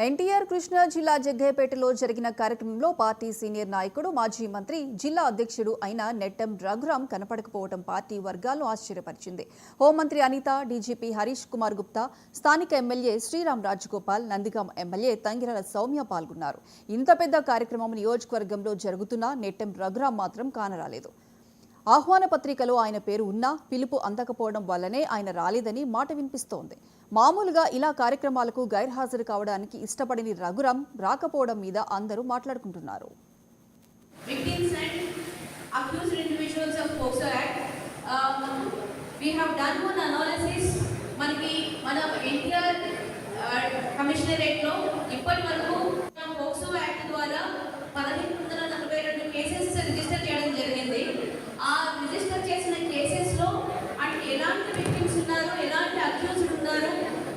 ఎన్టీఆర్ కృష్ణా జిల్లా జగ్గయ్యపేటలో జరిగిన కార్యక్రమంలో పార్టీ సీనియర్ నాయకుడు మాజీ మంత్రి జిల్లా అధ్యక్షుడు అయిన నెట్టెం రఘురాం కనపడకపోవడం పార్టీ వర్గాలను ఆశ్చర్యపరిచింది. హోంమంత్రి అనిత, డీజీపీ హరీష్ కుమార్ గుప్తా, స్థానిక ఎమ్మెల్యే శ్రీరామ్ రాజగోపాల్, నందిగాం ఎమ్మెల్యే తంగిరాల సౌమ్య పాల్గొన్నారు. ఇంత పెద్ద కార్యక్రమం నియోజకవర్గంలో జరుగుతున్నా నెట్టెం రఘురాం మాత్రం కానరాలేదు. ఆహ్వాన పత్రికలో ఆయన పేరు ఉన్నా పిలుపు అందకపోవడం వల్లనే ఆయన రాలేదని మాట వినిపిస్తోంది. మామూలుగా ఇలా కార్యక్రమాలకు గైర్హాజరు కావడానికి ఇష్టపడని రఘురాం రాకపోవడం మీద అందరూ మాట్లాడుకుంటున్నారు.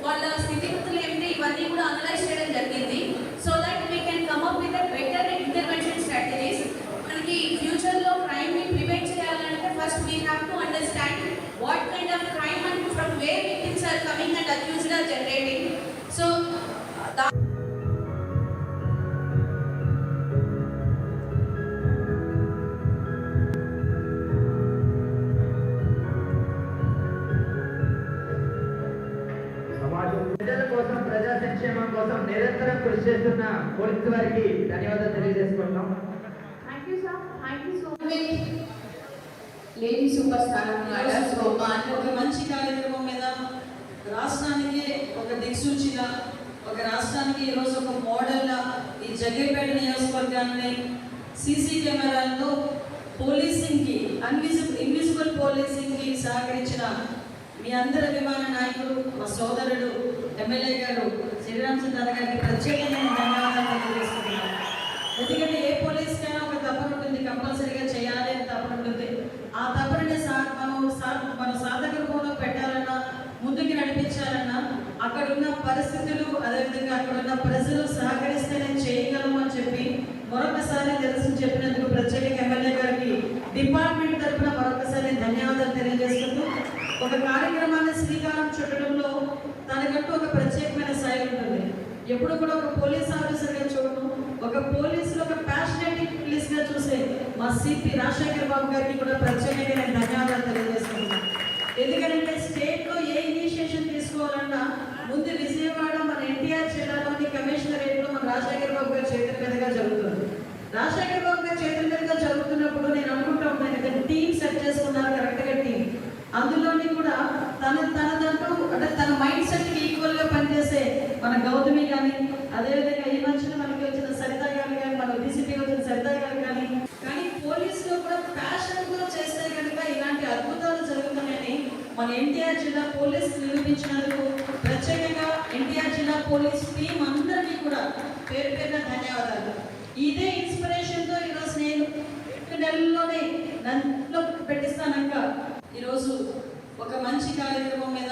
వాళ్ళ స్థితిగతులు ఏమిటి ఇవన్నీ కూడా అనలైజ్ చేయడం జరిగింది. So that we can come up with better intervention strategies. మనకి ఫ్యూచర్లో క్రైమ్ని ప్రివెంట్ చేయాలంటే first we have to understand what kind of crime and from where victims are coming and accused are generating. So ప్రజల కోసం, ప్రజా సంక్షేమం కోసం నిరంతరం కృషి చేస్తున్న పోలీసు వారికి ధన్యవాదాలు తెలియజేసుకుంటాం. లేడీ సూపర్ స్టార్ ఒక మంచి కార్యక్రమం మీద రాష్ట్రానికి ఒక దిక్సూచిగా, ఒక రాష్ట్రానికి ఈరోజు ఒక మోడల్గా ఈ జగ్గయ్యపేట నియోజకవర్గాన్ని సీసీ కెమెరాలతో పోలీసింగ్కి, ఇన్విజిబుల్ పోలీసింగ్కి సహకరించిన మీ అందరి అభిమాన నాయకుడు, మా సోదరుడు ఎమ్మెల్యే గారు శ్రీరామ్ గారికి ప్రత్యేకంగా ధన్యవాదాలు తెలియజేస్తున్నాను. ఎందుకంటే ఏ పోలీస్కైనా ఒక తపన ఉంటుంది, కంపల్సరీగా చేయాలి అని తపన ఉంటుంది. ఆ తపనని మన సాధక రూపంలో పెట్టాలన్నా, ముందుకు నడిపించాలన్నా అక్కడున్న పరిస్థితులు, అదేవిధంగా అక్కడున్న ప్రజలు సహకరిస్తేనే చేయగలము అని చెప్పి మరొకసారి తెలుసు చెప్పినందుకు ప్రత్యేకంగా ఎమ్మెల్యే గారికి డిపార్ట్మెంట్ తరఫున మరొకసారి ధన్యవాదాలు తెలియజేస్తూ, ఒక కార్యక్రమాన్ని శ్రీకారం చుట్టడంలో తనకంటూ ఒక ప్రత్యేకమైన శైలి ఉంటుంది. ఎప్పుడు కూడా ఒక పోలీస్ ఆఫీసర్గా చూడడం, ఒక పోలీసులో ఒక ప్యాషనేట్ పోలీస్గా చూసే మా సిపి రాజశేఖర్ బాబు గారికి కూడా ప్రత్యేకంగా నేను ధన్యవాదాలు తెలియజేస్తున్నాను. ఎందుకంటే స్టేట్లో ఏ ఇనిషియేషన్ తీసుకోవాలన్నా ముందు విజయవాడ మన ఎన్టీఆర్ జిల్లాలోని కమిషనరేట్లో మన రాజశేఖర్ బాబు గారి చేతుల మీదుగా జరుగుతుంది. రాజశేఖర్ బాబు గారి చేతుల మీదుగా జరుగుతున్నప్పుడు నేను అనుకుంటా ఉంటాను కదా, టీం సెట్ చేసుకున్నారు, కరెక్ట్గా టీం. అందులోని కూడా తనదంటూ అంటే తన మైండ్ సెట్కి ఈక్వల్గా పనిచేసే మన గౌతమి కానీ, అదేవిధంగా ఈ మధ్యన మనకి వచ్చిన సరిత గారు కానీ, మన డీసీపీకి వచ్చిన సరిత గారు కానీ పోలీసులో కూడా ప్యాషన్గా చేస్తే కనుక ఇలాంటి అద్భుతాలు జరుగుతున్నాయని మన ఎన్టీఆర్ జిల్లా పోలీస్ నిరూపించినందుకు ప్రత్యేకంగా ఎన్టీఆర్ జిల్లా పోలీస్ టీం అందరికీ కూడా పేరు పేరున ధన్యవాదాలు. ఇదే ఇన్స్పిరేషన్తో ఈరోజు నేను 2 నెలల్లోనే నన్ను పెట్టిస్తానక ఈరోజు ఒక మంచి కార్యక్రమం మీద